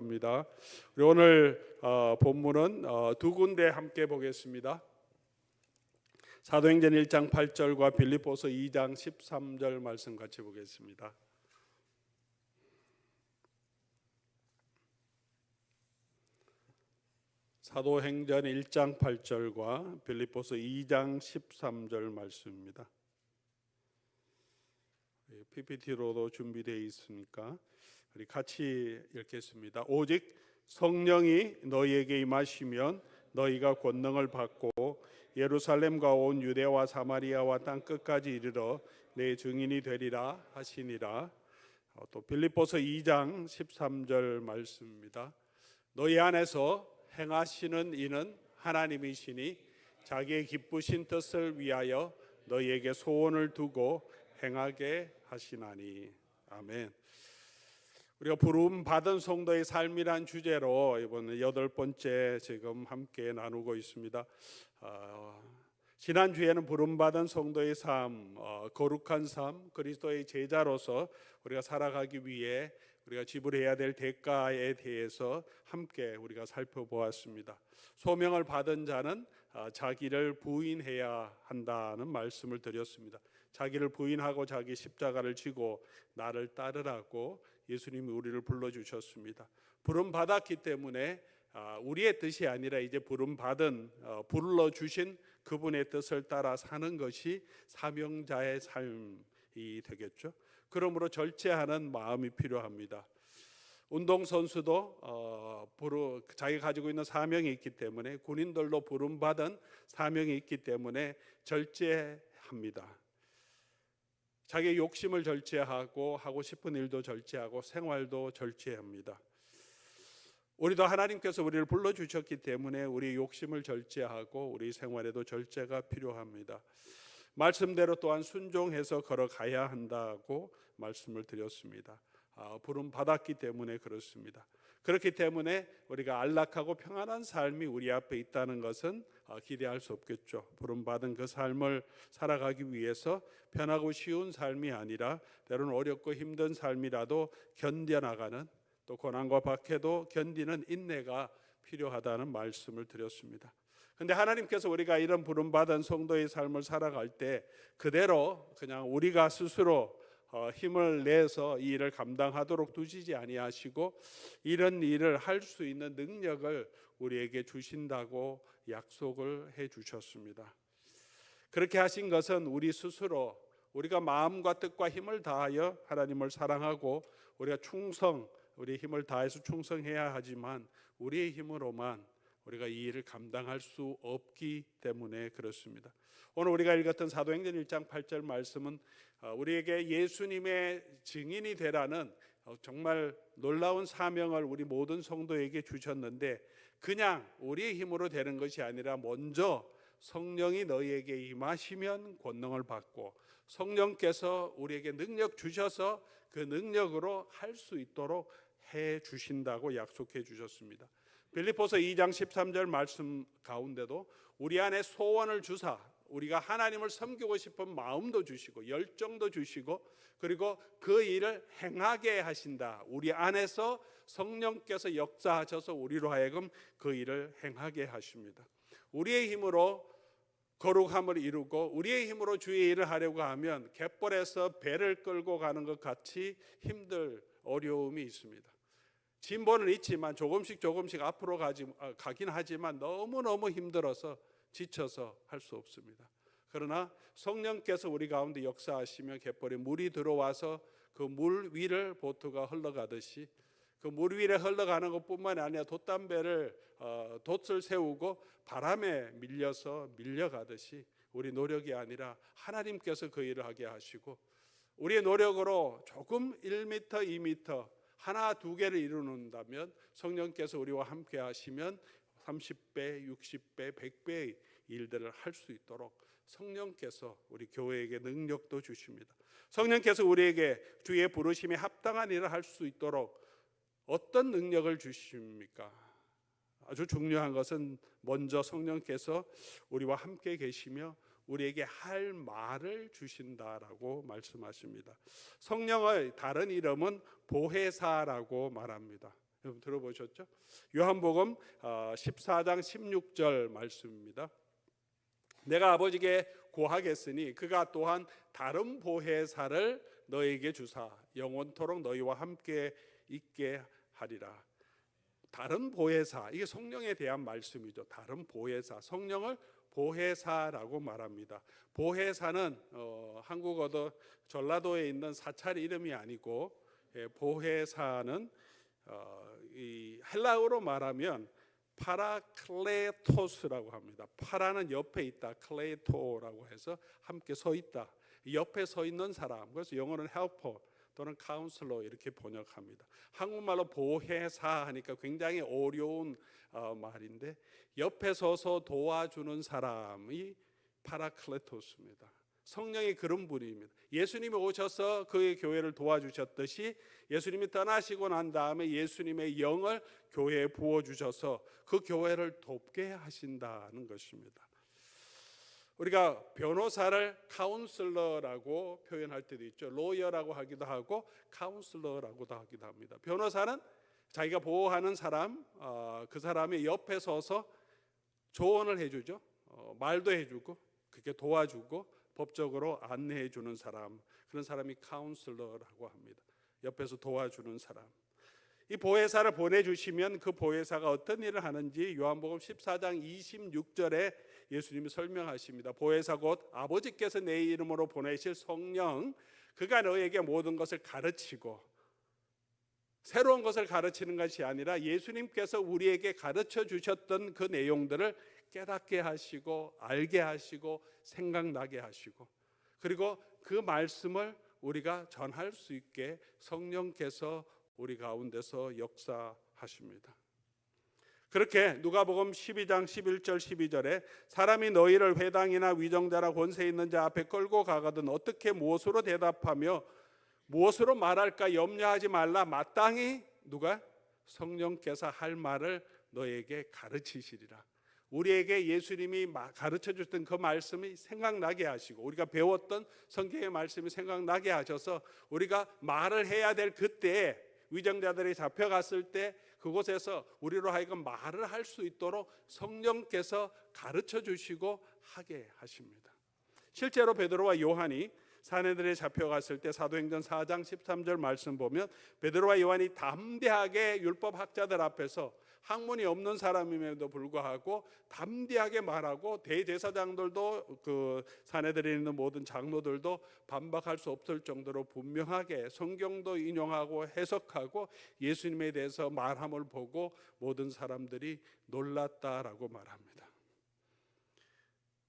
합니다. 우리 오늘 본문은 두 군데 함께 보겠습니다. 사도행전 1장 8절과 빌립보서 2장 13절 말씀 같이 보겠습니다. 사도행전 1장 8절과 빌립보서 2장 13절 말씀입니다. PPT로도 준비되어 있으니까 우리 같이 읽겠습니다. 오직 성령이 너희에게 임하시면 너희가 권능을 받고 예루살렘과 온 유대와 사마리아와 땅 끝까지 이르러 내 증인이 되리라 하시니라. 또 빌립보서 2장 13절 말씀입니다. 너희 안에서 행하시는 이는 하나님이시니 자기의 기쁘신 뜻을 위하여 너희에게 소원을 두고 행하게 하시나니. 아멘. 우리가 부름 받은 성도의 삶이란 주제로 이번 8번째 지금 함께 나누고 있습니다. 지난주에는 부름받은 성도의 삶, 거룩한 삶, 그리스도의 제자로서 우리가 살아가기 위해 우리가 지불해야 될 대가에 대해서 함께 우리가 살펴보았습니다. 소명을 받은 자는 자기를 부인해야 한다는 말씀을 드렸습니다. 자기를 부인하고 자기 십자가를 지고 나를 따르라고 예수님이 우리를 불러주셨습니다. 부름받았기 때문에 우리의 뜻이 아니라 이제 부름받은 불러주신 그분의 뜻을 따라 사는 것이 사명자의 삶이 되겠죠. 그러므로 절제하는 마음이 필요합니다. 운동선수도 자기가 가지고 있는 사명이 있기 때문에, 군인들도 부름받은 사명이 있기 때문에 절제합니다. 자기의 욕심을 절제하고 하고 싶은 일도 절제하고 생활도 절제합니다. 우리도 하나님께서 우리를 불러주셨기 때문에 우리 욕심을 절제하고 우리 생활에도 절제가 필요합니다. 말씀대로 또한 순종해서 걸어가야 한다고 말씀을 드렸습니다. 부름 받았기 때문에 그렇습니다. 그렇기 때문에 우리가 안락하고 평안한 삶이 우리 앞에 있다는 것은 기대할 수 없겠죠. 부름 받은 그 삶을 살아가기 위해서 편하고 쉬운 삶이 아니라 때로는 어렵고 힘든 삶이라도 견뎌나가는, 또 고난과 박해도 견디는 인내가 필요하다는 말씀을 드렸습니다. 그런데 하나님께서 우리가 이런 부름받은 성도의 삶을 살아갈 때 그대로 그냥 우리가 스스로 힘을 내서 이 일을 감당하도록 두시지 아니하시고 이런 일을 할 수 있는 능력을 우리에게 주신다고 약속을 해 주셨습니다. 그렇게 하신 것은 우리 스스로 우리가 마음과 뜻과 힘을 다하여 하나님을 사랑하고 우리가 우리 힘을 다해서 충성해야 하지만 우리의 힘으로만 우리가 이 일을 감당할 수 없기 때문에 그렇습니다. 오늘 우리가 읽었던 사도행전 1장 8절 말씀은 우리에게 예수님의 증인이 되라는 정말 놀라운 사명을 우리 모든 성도에게 주셨는데, 그냥 우리의 힘으로 되는 것이 아니라 먼저 성령이 너희에게 임하시면 권능을 받고 성령께서 우리에게 능력 주셔서 그 능력으로 할 수 있도록 해 주신다고 약속해 주셨습니다. 빌립보서 2장 13절 말씀 가운데도 우리 안에 소원을 주사 우리가 하나님을 섬기고 싶은 마음도 주시고 열정도 주시고 그리고 그 일을 행하게 하신다. 우리 안에서 성령께서 역사하셔서 우리로 하여금 그 일을 행하게 하십니다. 우리의 힘으로 거룩함을 이루고 우리의 힘으로 주의 일을 하려고 하면 갯벌에서 배를 끌고 가는 것 같이 힘들 어려움이 있습니다. 진보는 있지만 조금씩 앞으로 가긴 하지만 너무너무 힘들어서 지쳐서 할 수 없습니다. 그러나 성령께서 우리 가운데 역사하시며 갯벌에 물이 들어와서 그 물 위를 보트가 흘러가듯이 그 물 위에 흘러가는 것뿐만 아니라 돛을 세우고 바람에 밀려가듯이 우리 노력이 아니라 하나님께서 그 일을 하게 하시고 우리의 노력으로 조금 1m, 2m 하나 두 개를 이루는다면 성령께서 우리와 함께 하시면 30배, 60배, 100배의 일들을 할 수 있도록 성령께서 우리 교회에게 능력도 주십니다. 성령께서 우리에게 주의 부르심에 합당한 일을 할 수 있도록 어떤 능력을 주십니까? 아주 중요한 것은 먼저 성령께서 우리와 함께 계시며 우리에게 할 말을 주신다라고 말씀하십니다. 성령의 다른 이름은 보혜사라고 말합니다. 여러분 들어보셨죠? 요한복음 14장 16절 말씀입니다. 내가 아버지께 고하겠으니 그가 또한 다른 보혜사를 너에게 주사 영원토록 너희와 함께 있게 하리라. 다른 보혜사, 이게 성령에 대한 말씀이죠. 다른 보혜사, 성령을 보혜사라고 말합니다. 보혜사는 한국어도 전라도에 있는 사찰 이름이 아니고, 보혜사는 이 헬라어로 말하면 파라클레토스라고 합니다. 파라는 옆에 있다, 클레토라고 해서 함께 서 있다, 옆에 서 있는 사람. 그래서 영어는 헬퍼 또는 카운슬러 이렇게 번역합니다. 한국말로 보혜사 하니까 굉장히 어려운 말인데, 옆에 서서 도와주는 사람이 파라클레토스입니다. 성령이 그런 분입니다. 예수님이 오셔서 그의 교회를 도와주셨듯이 예수님이 떠나시고 난 다음에 예수님의 영을 교회에 부어주셔서 그 교회를 돕게 하신다는 것입니다. 우리가 변호사를 카운슬러라고 표현할 때도 있죠. 로이어라고 하기도 하고 카운슬러라고도 하기도 합니다. 변호사는 자기가 보호하는 사람, 그 사람의 옆에 서서 조언을 해주죠. 말도 해주고 그렇게 도와주고 법적으로 안내해 주는 사람, 그런 사람이 카운슬러라고 합니다. 옆에서 도와주는 사람. 이 보혜사를 보내주시면 그 보혜사가 어떤 일을 하는지 요한복음 14장 26절에 예수님이 설명하십니다. 보혜사 곧 아버지께서 내 이름으로 보내실 성령, 그가 너에게 모든 것을 가르치고, 새로운 것을 가르치는 것이 아니라 예수님께서 우리에게 가르쳐 주셨던 그 내용들을 깨닫게 하시고 알게 하시고 생각나게 하시고, 그리고 그 말씀을 우리가 전할 수 있게 성령께서 우리 가운데서 역사하십니다. 그렇게 누가복음 12장 11절 12절에 사람이 너희를 회당이나 위정자라 권세 있는 자 앞에 끌고 가거든 어떻게 무엇으로 대답하며 무엇으로 말할까 염려하지 말라. 마땅히 누가? 성령께서 할 말을 너에게 가르치시리라. 우리에게 예수님이 가르쳐 주셨던 그 말씀이 생각나게 하시고, 우리가 배웠던 성경의 말씀이 생각나게 하셔서 우리가 말을 해야 될 그때에, 위정자들이 잡혀갔을 때 그곳에서 우리로 하여금 말을 할 수 있도록 성령께서 가르쳐 주시고 하게 하십니다. 실제로 베드로와 요한이 사내들에 잡혀갔을 때 사도행전 4장 13절 말씀 보면 베드로와 요한이 담대하게 율법학자들 앞에서 학문이 없는 사람임에도 불구하고 담대하게 말하고, 대제사장들도 그 사내들에 있는 모든 장로들도 반박할 수 없을 정도로 분명하게 성경도 인용하고 해석하고 예수님에 대해서 말함을 보고 모든 사람들이 놀랐다라고 말합니다.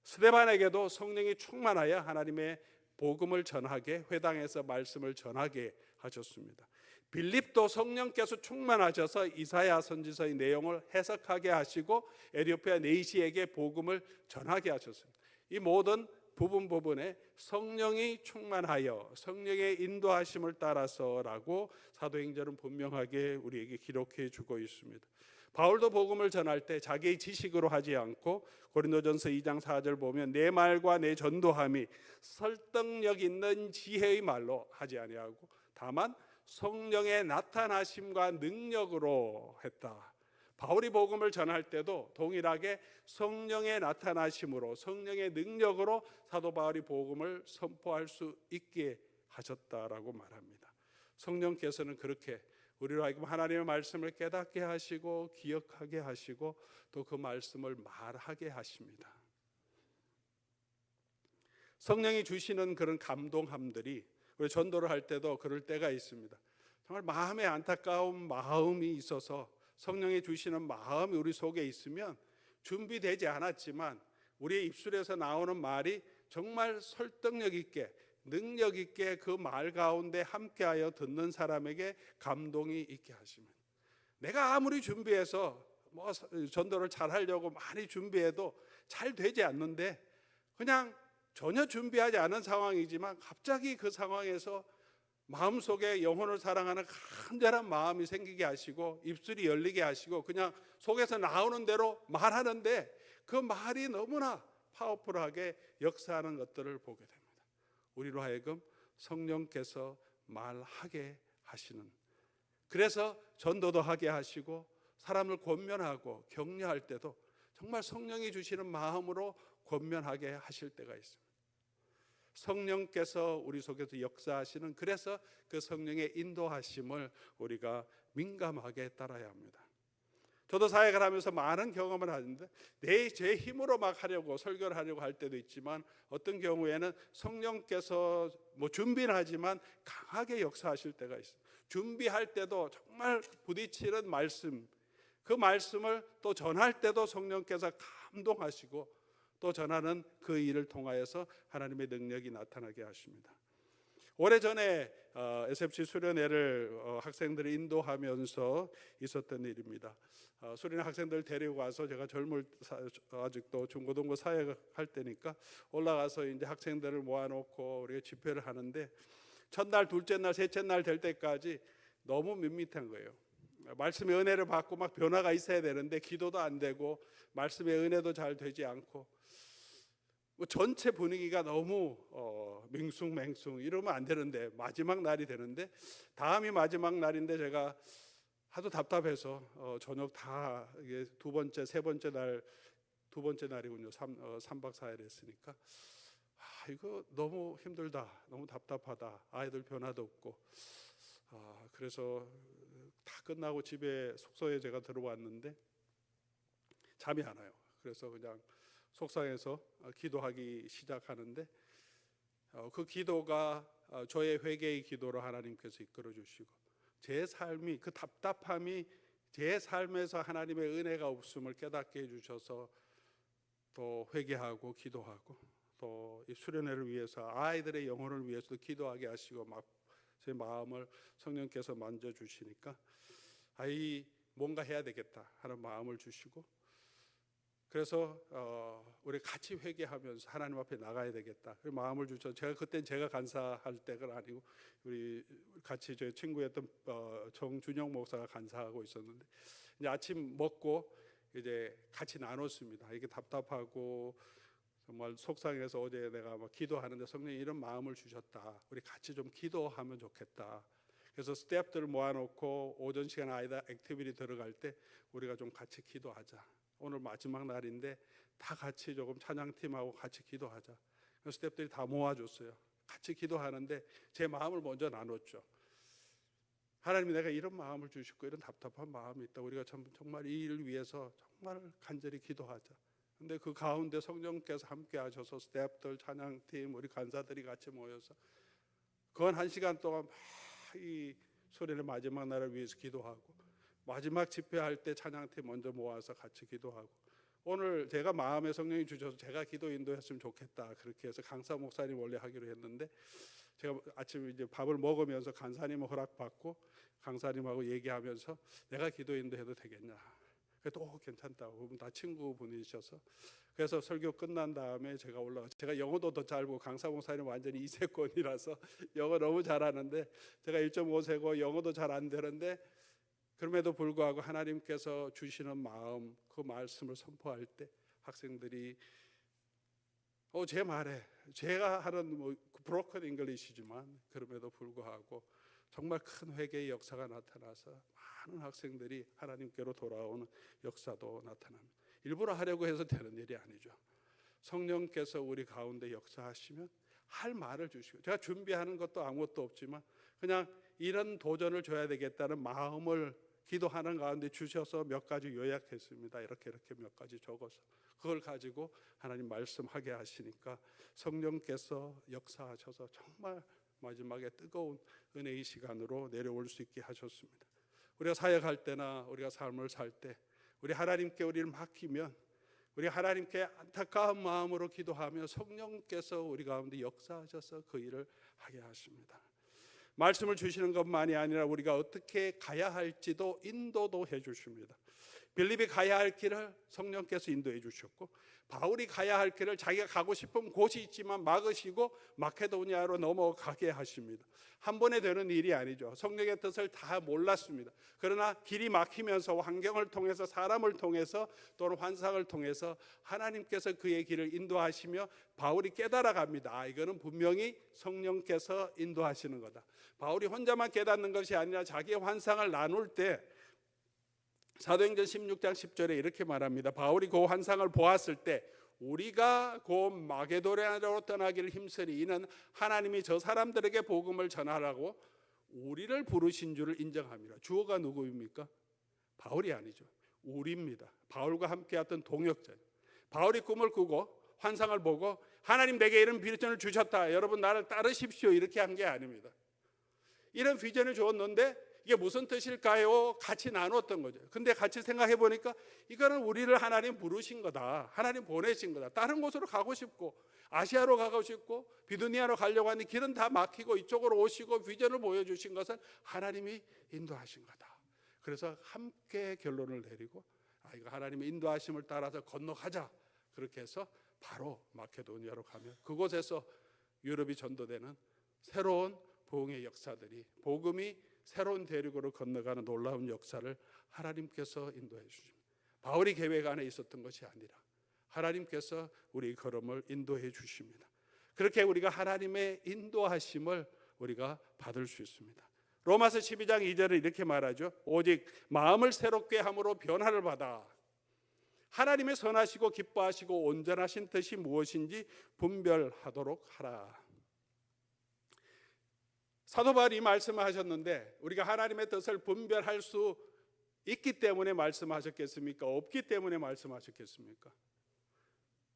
스데반에게도 성령이 충만하여 하나님의 복음을 전하게, 회당에서 말씀을 전하게 하셨습니다. 빌립도 성령께서 충만하셔서 이사야 선지서의 내용을 해석하게 하시고 에티오피아 네이시에게 복음을 전하게 하셨습니다. 이 모든 부분에 성령이 충만하여 성령의 인도하심을 따라서라고 사도행전은 분명하게 우리에게 기록해 주고 있습니다. 바울도 복음을 전할 때 자기의 지식으로 하지 않고 고린도전서 2장 4절 보면 내 말과 내 전도함이 설득력 있는 지혜의 말로 하지 아니하고 다만 성령의 나타나심과 능력으로 했다. 바울이 복음을 전할 때도 동일하게 성령의 나타나심으로, 성령의 능력으로 사도 바울이 복음을 선포할 수 있게 하셨다라고 말합니다. 성령께서는 그렇게 우리로 하여금 하나님의 말씀을 깨닫게 하시고 기억하게 하시고 또 그 말씀을 말하게 하십니다. 성령이 주시는 그런 감동함들이 우리 전도를 할 때도 그럴 때가 있습니다. 정말 마음에 안타까운 마음이 있어서 성령이 주시는 마음이 우리 속에 있으면 준비되지 않았지만 우리의 입술에서 나오는 말이 정말 설득력 있게, 능력 있게 그 말 가운데 함께하여 듣는 사람에게 감동이 있게 하십니다. 내가 아무리 준비해서 전도를 잘 하려고 많이 준비해도 잘 되지 않는데, 그냥 전혀 준비하지 않은 상황이지만 갑자기 그 상황에서 마음속에 영혼을 사랑하는 간절한 마음이 생기게 하시고 입술이 열리게 하시고 그냥 속에서 나오는 대로 말하는데 그 말이 너무나 파워풀하게 역사하는 것들을 보게 됩니다. 우리로 하여금 성령께서 말하게 하시는, 그래서 전도도 하게 하시고 사람을 권면하고 격려할 때도 정말 성령이 주시는 마음으로 권면하게 하실 때가 있습니다. 성령께서 우리 속에서 역사하시는, 그래서 그 성령의 인도하심을 우리가 민감하게 따라야 합니다. 저도 사역을 하면서 많은 경험을 하는데 제 힘으로 막 하려고 설교를 하려고 할 때도 있지만, 어떤 경우에는 성령께서 준비는 하지만 강하게 역사하실 때가 있어요. 준비할 때도 정말 부딪히는 말씀, 그 말씀을 또 전할 때도 성령께서 감동하시고 또 전하는 그 일을 통하여서 하나님의 능력이 나타나게 하십니다. 오래전에 SFC 수련회를 학생들을 인도하면서 있었던 일입니다. 수련회 학생들 데리고 와서, 제가 아직도 중고등부 사역할 때니까 올라가서 이제 학생들을 모아놓고 우리가 집회를 하는데, 첫날, 둘째 날, 셋째 날 될 때까지 너무 밋밋한 거예요. 말씀의 은혜를 받고 막 변화가 있어야 되는데 기도도 안 되고 말씀의 은혜도 잘 되지 않고, 전체 분위기가 너무 맹숭맹숭 이러면 안 되는데, 마지막 날이 되는데, 다음이 마지막 날인데 제가 하도 답답해서 저녁 다 이게 두 번째 날이군요. 3박 4일 했으니까 이거 너무 힘들다, 너무 답답하다, 아이들 변화도 없고, 그래서 다 끝나고 집에 숙소에 제가 들어왔는데 잠이 안 와요. 그래서 그냥 속상해서 기도하기 시작하는데, 그 기도가 저의 회개의 기도로 하나님께서 이끌어 주시고, 제 삶이, 그 답답함이 제 삶에서 하나님의 은혜가 없음을 깨닫게 해주셔서 또 회개하고 기도하고, 또 이 수련회를 위해서, 아이들의 영혼을 위해서도 기도하게 하시고, 막 제 마음을 성령께서 만져주시니까 뭔가 해야 되겠다 하는 마음을 주시고, 그래서 우리 같이 회개하면서 하나님 앞에 나가야 되겠다 그 마음을 주셔서, 그때는 제가 간사할 때가 아니고 우리 같이 제 친구였던 정준영 목사가 간사하고 있었는데, 이제 아침 먹고 이제 같이 나눴습니다. 이게 답답하고 정말 속상해서 어제 내가 막 기도하는데 성령이 이런 마음을 주셨다, 우리 같이 좀 기도하면 좋겠다. 그래서 스태프들을 모아놓고 오전 시간 아이들 액티비티 들어갈 때 우리가 좀 같이 기도하자, 오늘 마지막 날인데 다 같이 조금 찬양팀하고 같이 기도하자. 스태프들이 다 모아줬어요. 같이 기도하는데 제 마음을 먼저 나눴죠. 하나님이 내가 이런 마음을 주시고 이런 답답한 마음이 있다, 우리가 정말 이 일을 위해서 정말 간절히 기도하자. 근데 그 가운데 성령께서 함께 하셔서 스태프들, 찬양팀, 우리 간사들이 같이 모여서 그건 1시간 동안 막 이 수련회 마지막 날을 위해서 기도하고, 마지막 집회할 때 찬양팀 먼저 모아서 같이 기도하고, 오늘 제가 마음에 성령이 주셔서 제가 기도 인도했으면 좋겠다, 그렇게 해서 강사 목사님 원래 하기로 했는데, 제가 아침에 이제 밥을 먹으면서 간사님 허락받고 강사님하고 얘기하면서 내가 기도 인도해도 되겠냐, 그래도 괜찮다고, 그럼 다 친구분이셔서. 그래서 설교 끝난 다음에 제가 영어도 더 짧고 강사 목사님 완전히 이세권이라서 영어 너무 잘하는데 제가 1.5세고 영어도 잘 안 되는데, 그럼에도 불구하고 하나님께서 주시는 마음, 그 말씀을 선포할 때 학생들이 제 말에, 제가 하는 브로큰 잉글리시지만 그럼에도 불구하고 정말 큰 회개의 역사가 나타나서 많은 학생들이 하나님께로 돌아오는 역사도 나타납니다. 일부러 하려고 해서 되는 일이 아니죠. 성령께서 우리 가운데 역사하시면 할 말을 주시고, 제가 준비하는 것도 아무것도 없지만 그냥 이런 도전을 줘야 되겠다는 마음을 기도하는 가운데 주셔서 몇 가지 요약했습니다. 이렇게 몇 가지 적어서 그걸 가지고 하나님 말씀하게 하시니까 성령께서 역사하셔서 정말 마지막에 뜨거운 은혜의 시간으로 내려올 수 있게 하셨습니다. 우리가 사역할 때나 우리가 삶을 살 때 우리 하나님께 우리를 맡기면, 우리 하나님께 안타까운 마음으로 기도하며 성령께서 우리 가운데 역사하셔서 그 일을 하게 하십니다. 말씀을 주시는 것만이 아니라 우리가 어떻게 가야 할지도 인도도 해주십니다. 빌립이 가야 할 길을 성령께서 인도해 주셨고, 바울이 가야 할 길을 자기가 가고 싶은 곳이 있지만 막으시고 마케도니아로 넘어가게 하십니다. 한 번에 되는 일이 아니죠. 성령의 뜻을 다 몰랐습니다. 그러나 길이 막히면서 환경을 통해서, 사람을 통해서, 또는 환상을 통해서 하나님께서 그의 길을 인도하시며 바울이 깨달아갑니다. 아, 이거는 분명히 성령께서 인도하시는 거다. 바울이 혼자만 깨닫는 것이 아니라 자기의 환상을 나눌 때 사도행전 16장 10절에 이렇게 말합니다. 바울이 그 환상을 보았을 때 우리가 곧 마게도냐로 떠나기를 힘쓰니 이는 하나님이 저 사람들에게 복음을 전하라고 우리를 부르신 줄을 인정합니다. 주어가 누구입니까? 바울이 아니죠. 우리입니다. 바울과 함께했던 동역자. 바울이 꿈을 꾸고 환상을 보고 하나님 내게 이런 비전을 주셨다, 여러분 나를 따르십시오, 이렇게 한 게 아닙니다. 이런 비전을 주었는데 이게 무슨 뜻일까요? 같이 나눴던 거죠. 근데 같이 생각해 보니까 이거는 우리를 하나님 부르신 거다, 하나님 보내신 거다. 다른 곳으로 가고 싶고 아시아로 가고 싶고 비두니아로 가려고 하는데 길은 다 막히고 이쪽으로 오시고 비전을 보여주신 것은 하나님이 인도하신 거다. 그래서 함께 결론을 내리고 이거 하나님의 인도하심을 따라서 건너가자, 그렇게 해서 바로 마케도니아로 가면 그곳에서 유럽이 전도되는 새로운 부흥의 역사들이, 복음이 새로운 대륙으로 건너가는 놀라운 역사를 하나님께서 인도해 주십니다. 바울이 계획 안에 있었던 것이 아니라 하나님께서 우리 걸음을 인도해 주십니다. 그렇게 우리가 하나님의 인도하심을 우리가 받을 수 있습니다. 로마서 12장 2절에 이렇게 말하죠. 오직 마음을 새롭게 함으로 변화를 받아 하나님의 선하시고 기뻐하시고 온전하신 뜻이 무엇인지 분별하도록 하라. 사도 바울이 이 말씀을 하셨는데 우리가 하나님의 뜻을 분별할 수 있기 때문에 말씀하셨겠습니까? 없기 때문에 말씀하셨겠습니까?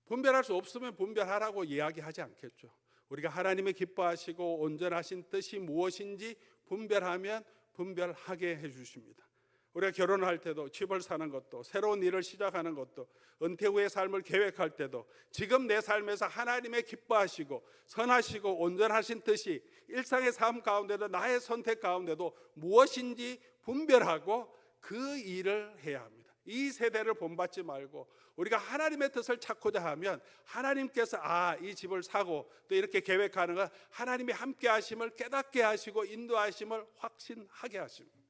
분별할 수 없으면 분별하라고 이야기하지 않겠죠. 우리가 하나님의 기뻐하시고 온전하신 뜻이 무엇인지 분별하면 분별하게 해주십니다. 우리가 결혼할 때도, 집을 사는 것도, 새로운 일을 시작하는 것도, 은퇴 후의 삶을 계획할 때도 지금 내 삶에서 하나님의 기뻐하시고 선하시고 온전하신 뜻이 일상의 삶 가운데도 나의 선택 가운데도 무엇인지 분별하고 그 일을 해야 합니다. 이 세대를 본받지 말고 우리가 하나님의 뜻을 찾고자 하면 하나님께서 이 집을 사고 또 이렇게 계획하는 건 하나님이 함께 하심을 깨닫게 하시고 인도하심을 확신하게 하십니다.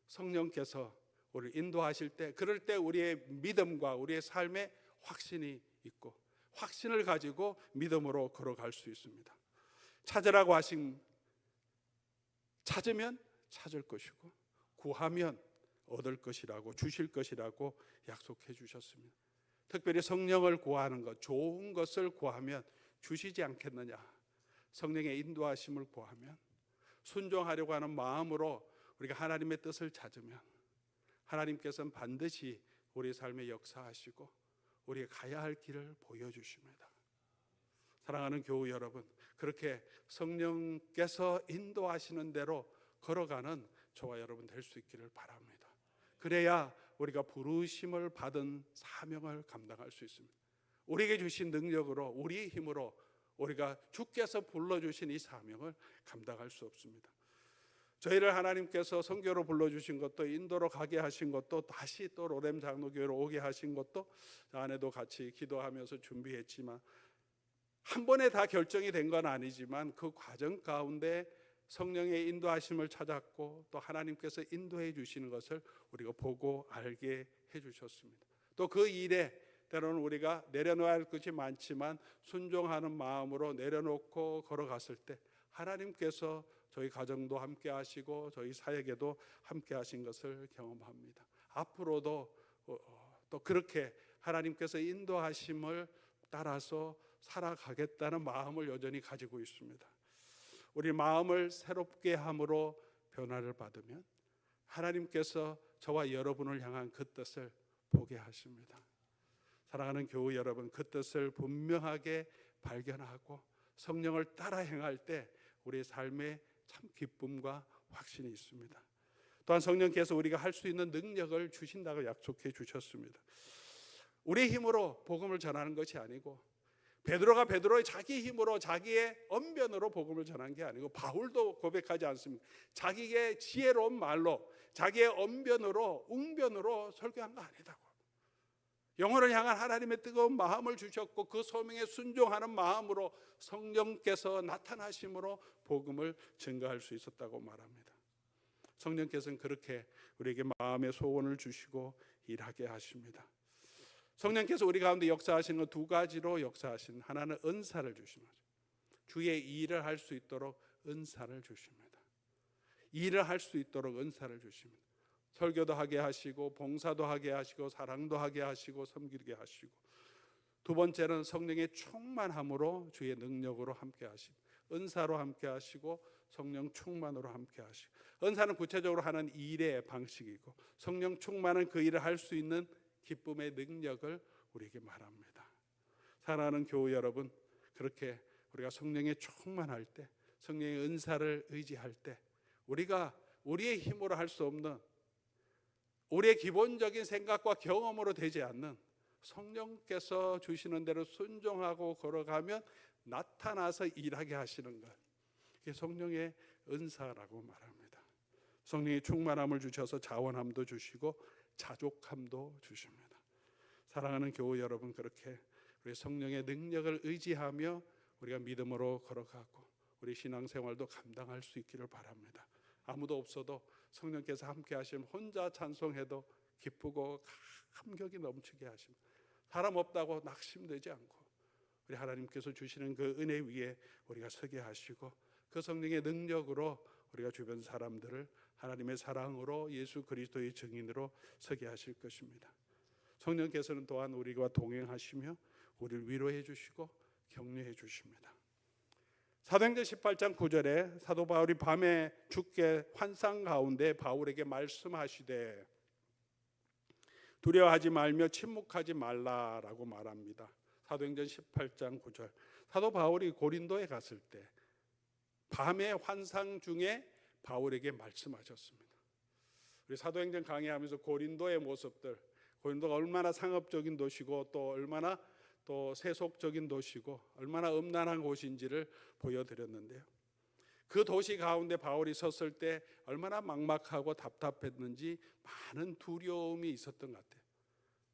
성령께서 우리를 인도하실 때, 그럴 때 우리의 믿음과 우리의 삶에 확신이 있고 확신을 가지고 믿음으로 걸어갈 수 있습니다. 찾으라고 하신, 찾으면 찾을 것이고 구하면 얻을 것이라고, 주실 것이라고 약속해 주셨습니다. 특별히 성령을 구하는 것, 좋은 것을 구하면 주시지 않겠느냐. 성령의 인도하심을 구하면, 순종하려고 하는 마음으로 우리가 하나님의 뜻을 찾으면 하나님께서는 반드시 우리 삶에 역사하시고 우리가 가야 할 길을 보여주십니다. 사랑하는 교우 여러분, 그렇게 성령께서 인도하시는 대로 걸어가는 저와 여러분 될 수 있기를 바랍니다. 그래야 우리가 부르심을 받은 사명을 감당할 수 있습니다. 우리에게 주신 능력으로, 우리의 힘으로 우리가 주께서 불러주신 이 사명을 감당할 수 없습니다. 저희를 하나님께서 선교로 불러주신 것도, 인도로 가게 하신 것도, 다시 또 로뎀 장로교회로 오게 하신 것도 아내도 같이 기도하면서 준비했지만 한 번에 다 결정이 된 건 아니지만 그 과정 가운데 성령의 인도하심을 찾았고 또 하나님께서 인도해 주시는 것을 우리가 보고 알게 해 주셨습니다. 또 그 일에 때로는 우리가 내려놓아야 할 것이 많지만 순종하는 마음으로 내려놓고 걸어갔을 때 하나님께서 저희 가정도 함께 하시고 저희 사역에도 함께 하신 것을 경험합니다. 앞으로도 또 그렇게 하나님께서 인도하심을 따라서 살아가겠다는 마음을 여전히 가지고 있습니다. 우리 마음을 새롭게 함으로 변화를 받으면 하나님께서 저와 여러분을 향한 그 뜻을 보게 하십니다. 사랑하는 교우 여러분, 그 뜻을 분명하게 발견하고 성령을 따라 행할 때 우리의 삶에 참 기쁨과 확신이 있습니다. 또한 성령께서 우리가 할 수 있는 능력을 주신다고 약속해 주셨습니다. 우리의 힘으로 복음을 전하는 것이 아니고 베드로가 베드로의 자기 힘으로 자기의 언변으로 복음을 전한 게 아니고 바울도 고백하지 않습니까? 자기의 지혜로운 말로 자기의 언변으로 웅변으로 설교한 거 아니다고. 영혼을 향한 하나님의 뜨거운 마음을 주셨고 그 소명에 순종하는 마음으로 성령께서 나타나심으로 복음을 증거할 수 있었다고 말합니다. 성령께서는 그렇게 우리에게 마음의 소원을 주시고 일하게 하십니다. 성령께서 우리 가운데 역사하시는 건 두 가지로 역사하시는, 하나는 은사를 주시는 거죠. 주의 일을 할 수 있도록 은사를 주십니다. 일을 할 수 있도록 은사를 주십니다. 설교도 하게 하시고 봉사도 하게 하시고 사랑도 하게 하시고 섬기게 하시고, 두 번째는 성령의 충만함으로 주의 능력으로 함께 하시고, 은사로 함께 하시고 성령 충만으로 함께 하시고, 은사는 구체적으로 하는 일의 방식이고 성령 충만은 그 일을 할 수 있는 기쁨의 능력을 우리에게 말합니다. 사랑하는 교우 여러분, 그렇게 우리가 성령에 충만할 때, 성령의 은사를 의지할 때, 우리가 우리의 힘으로 할 수 없는, 우리의 기본적인 생각과 경험으로 되지 않는 성령께서 주시는 대로 순종하고 걸어가면 나타나서 일하게 하시는 것, 이게 성령의 은사라고 말합니다. 성령의 충만함을 주셔서 자원함도 주시고 자족함도 주십니다. 사랑하는 교우 여러분, 그렇게 우리 성령의 능력을 의지하며 우리가 믿음으로 걸어가고 우리 신앙생활도 감당할 수 있기를 바랍니다. 아무도 없어도 성령께서 함께 하시면 혼자 찬송해도 기쁘고 감격이 넘치게 하십니다. 사람 없다고 낙심되지 않고 우리 하나님께서 주시는 그 은혜 위에 우리가 서게 하시고 그 성령의 능력으로 우리가 주변 사람들을 하나님의 사랑으로 예수 그리스도의 증인으로 서게 하실 것입니다. 성령께서는 또한 우리와 동행하시며 우리를 위로해 주시고 격려해 주십니다. 사도행전 18장 9절에 사도 바울이 밤에 주께 환상 가운데 바울에게 말씀하시되 두려워하지 말며 침묵하지 말라라고 말합니다. 사도행전 18장 9절. 사도 바울이 고린도에 갔을 때 밤의 환상 중에 바울에게 말씀하셨습니다. 우리 사도행전 강의하면서 고린도의 모습들, 고린도가 얼마나 상업적인 도시고 또 얼마나 또 세속적인 도시고 얼마나 음란한 곳인지를 보여드렸는데요. 그 도시 가운데 바울이 섰을 때 얼마나 막막하고 답답했는지 많은 두려움이 있었던 것 같아요.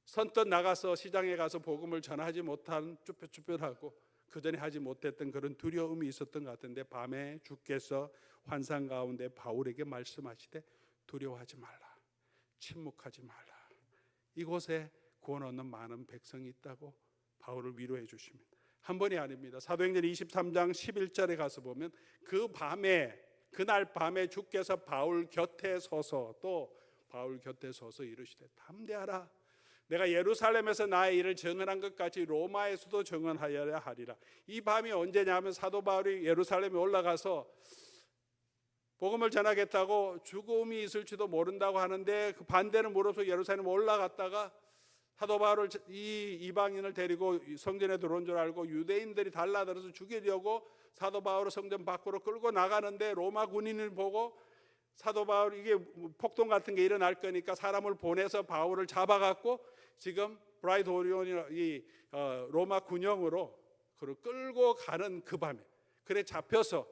선뜻 나가서 시장에 가서 복음을 전하지 못한, 쭈뼛쭈뼛하고 그 전에 하지 못했던 그런 두려움이 있었던 것 같은데, 밤에 주께서 환상 가운데 바울에게 말씀하시되 두려워하지 말라, 침묵하지 말라, 이곳에 구원 얻는 많은 백성이 있다고 바울을 위로해 주십니다. 한 번이 아닙니다. 사도행전 23장 11절에 가서 보면 그 밤에, 그날 밤에 주께서 바울 곁에 서서, 또 바울 곁에 서서 이르시되 담대하라, 내가 예루살렘에서 나의 일을 증언한 것 같이 로마에서도 증언하여야 하리라. 이 밤이 언제냐면 사도 바울이 예루살렘에 올라가서 복음을 전하겠다고 죽음이 있을지도 모른다고 하는데 그 반대는 무릅쓰고 예루살렘에 올라갔다가 사도 바울을 이 이방인을 데리고 성전에 들어온 줄 알고 유대인들이 달라들어서 죽이려고 사도 바울을 성전 밖으로 끌고 나가는데 로마 군인을 보고 사도 바울, 이게 폭동 같은 게 일어날 거니까 사람을 보내서 바울을 잡아갖고 지금 브라이드 오리온이 이 로마 군영으로 그를 끌고 가는 그 밤에, 그래 잡혀서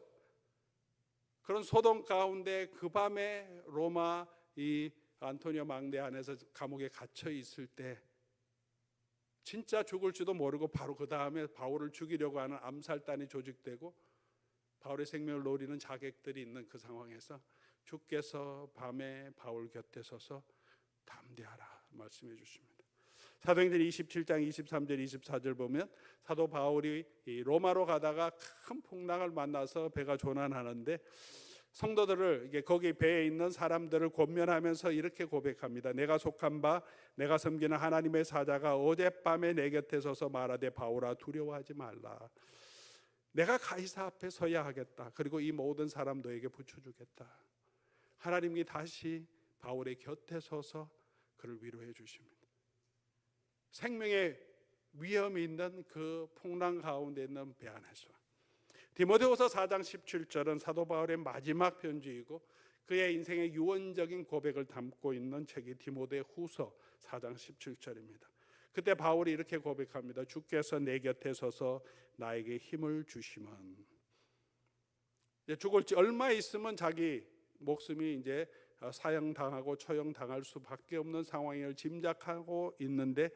그런 소동 가운데 그 밤에 로마 이 안토니오 망대 안에서 감옥에 갇혀 있을 때 진짜 죽을지도 모르고 바로 그 다음에 바울을 죽이려고 하는 암살단이 조직되고 바울의 생명을 노리는 자객들이 있는 그 상황에서 주께서 밤에 바울 곁에 서서 담대하라 말씀해 주십니다. 사도행전 27장 23절 24절 보면 사도 바울이 로마로 가다가 큰 풍랑을 만나서 배가 조난하는데 성도들을, 거기 배에 있는 사람들을 권면하면서 이렇게 고백합니다. 내가 속한 바 내가 섬기는 하나님의 사자가 어젯밤에 내 곁에 서서 말하되 바울아 두려워하지 말라, 내가 가이사 앞에 서야 하겠다, 그리고 이 모든 사람 너에게 붙여주겠다. 하나님이 다시 바울의 곁에 서서 그를 위로해 주십니다. 생명의 위험이 있는 그 풍랑 가운데 있는 배 안에서. 디모데후서 4장 17절은 사도 바울의 마지막 편지이고 그의 인생의 유언적인 고백을 담고 있는 책이 디모데후서 4장 17절입니다. 그때 바울이 이렇게 고백합니다. 주께서 내 곁에 서서 나에게 힘을 주시면. 죽을 지 얼마 있으면 자기 목숨이 이제 사형당하고 처형당할 수밖에 없는 상황을 짐작하고 있는데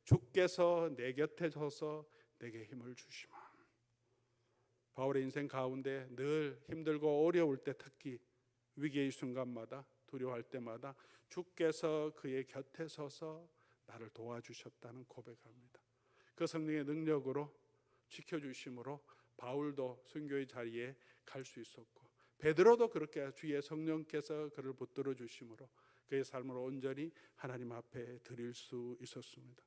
주께서 내 곁에 서서 내게 힘을 주시마. 바울의 인생 가운데 늘 힘들고 어려울 때, 특히 위기의 순간마다, 두려워할 때마다 주께서 그의 곁에 서서 나를 도와주셨다는 고백합니다. 그 성령의 능력으로 지켜주심으로 바울도 순교의 자리에 갈 수 있었고, 베드로도 그렇게 주의 성령께서 그를 붙들어 주심으로 그의 삶을 온전히 하나님 앞에 드릴 수 있었습니다.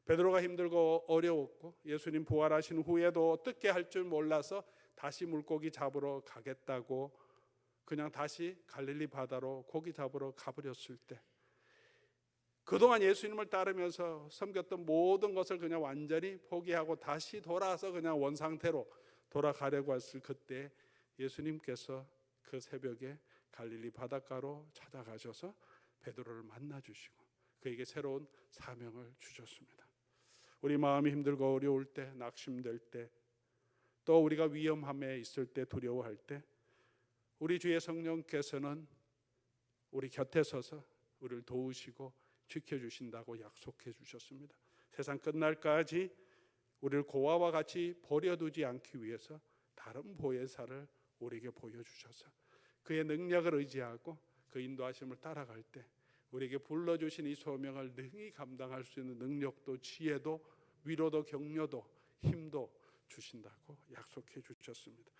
베드로가 힘들고 어려웠고 예수님 부활하신 후에도 어떻게 할 줄 몰라서 다시 물고기 잡으러 가겠다고 그냥 다시 갈릴리 바다로 고기 잡으러 가버렸을 때, 그동안 예수님을 따르면서 섬겼던 모든 것을 그냥 완전히 포기하고 다시 돌아서 그냥 원상태로 돌아가려고 했을 그때, 예수님께서 그 새벽에 갈릴리 바닷가로 찾아가셔서 베드로를 만나 주시고 그에게 새로운 사명을 주셨습니다. 우리 마음이 힘들고 어려울 때, 낙심될 때, 또 우리가 위험함에 있을 때, 두려워할 때, 우리 주의 성령께서는 우리 곁에 서서 우리를 도우시고 지켜주신다고 약속해 주셨습니다. 세상 끝날까지 우리를 고아와 같이 버려두지 않기 위해서 다른 보혜사를 우리에게 보여주셔서 그의 능력을 의지하고 그 인도하심을 따라갈 때 우리에게 불러주신 이 소명을 능히 감당할 수 있는 능력도 지혜도 위로도 격려도 힘도 주신다고 약속해 주셨습니다.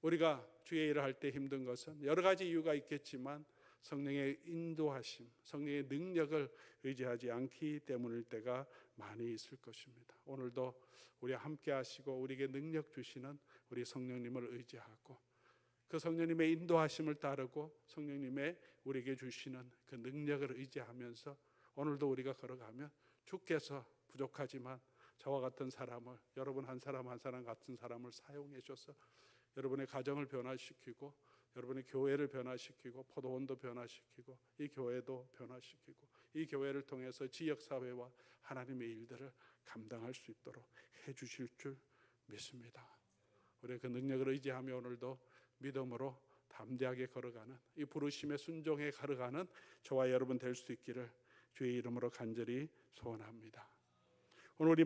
우리가 주의 일을 할 때 힘든 것은 여러 가지 이유가 있겠지만 성령의 인도하심, 성령의 능력을 의지하지 않기 때문일 때가 많이 있을 것입니다. 오늘도 우리와 함께 하시고 우리에게 능력 주시는 우리 성령님을 의지하고 그 성령님의 인도하심을 따르고 성령님의 우리에게 주시는 그 능력을 의지하면서 오늘도 우리가 걸어가면 주께서 부족하지만 저와 같은 사람을, 여러분 한 사람 한 사람 같은 사람을 사용해 주셔서 여러분의 가정을 변화시키고 여러분의 교회를 변화시키고 포도원도 변화시키고 이 교회도 변화시키고 이 교회를 통해서 지역사회와 하나님의 일들을 감당할 수 있도록 해주실 줄 믿습니다. 우리의 그 능력을 의지하며 오늘도 믿음으로 담대하게 걸어가는, 이 부르심에 순종해 걸어가는 저와 여러분 될 수 있기를 주의 이름으로 간절히 소원합니다. 오늘 우리